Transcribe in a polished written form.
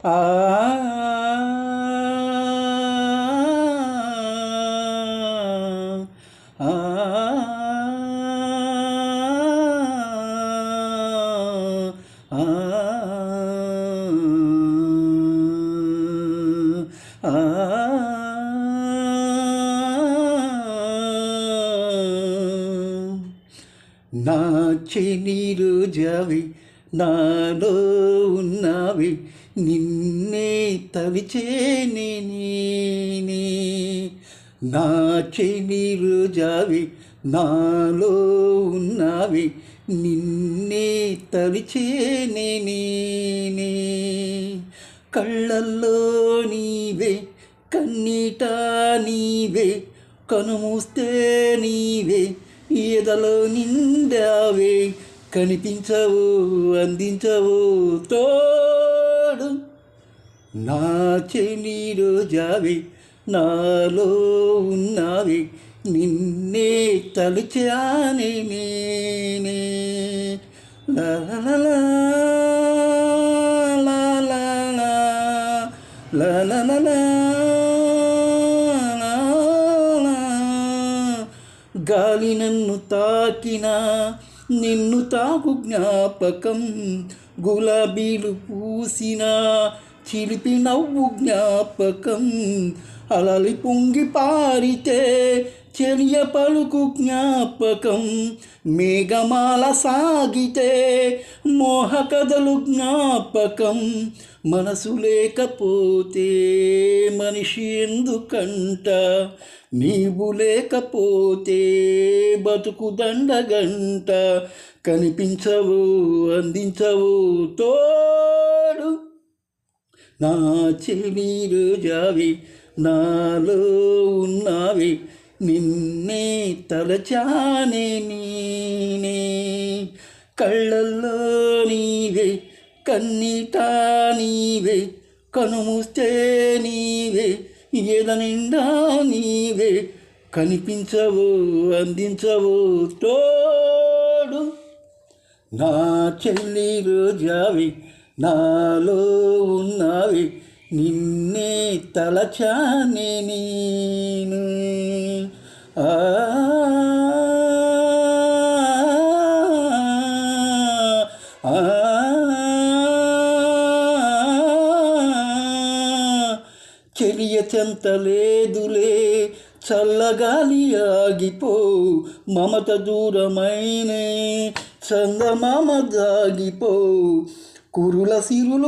ఆ ఆ నా చెలి రోజావి నాలో ఉన్నావి నిన్నే తలిచేనే నేనే నా చెలి రోజావి నాలో ఉన్నావి నిన్నే తలిచేనే నేనే కళ్ళల్లో నీవే కన్నీట నీవే కనుమూస్తే నీవే ఎదలో నిండావే కనిపించవు అందించవు తోడు నా చెలి రోజావే నాలో ఉన్నావే నిన్నే తలుచానే నేనే లా లా లా లా లా లా లా లా లా గాలి నన్ను తాకినా నిన్ను తాకు జ్ఞాపకం గులాబీలు పూసిన చిలిపి నవ్వు జ్ఞాపకం అలలి పొంగి పారితే చెలియ పలుకు జ్ఞాపకం మేఘమాల సాగితే మోహ కథలు జ్ఞాపకం మనసు లేకపోతే మనిషి ఎందుకంట నీవు లేకపోతే బతుకు దండగంట కనిపించవు అందించవు తోడు నా చెలి రోజావి నాలో ఉన్నావి నిన్నే తలచానే నేనే కళ్ళల్లో నీవే కన్నీట నీవే కనుమూస్తే నీవే ఎద నిండా నీవే కనిపించవు అందించవు తోడు నా చెల్లి రోజావి నాలో ఉన్నావి నిన్నే తలచానే నేను చెలియ చెంతలేదులే చల్లగాలి ఆగిపో మమత దూరమైనే చందమామ దాగిపో కురుల సిరులు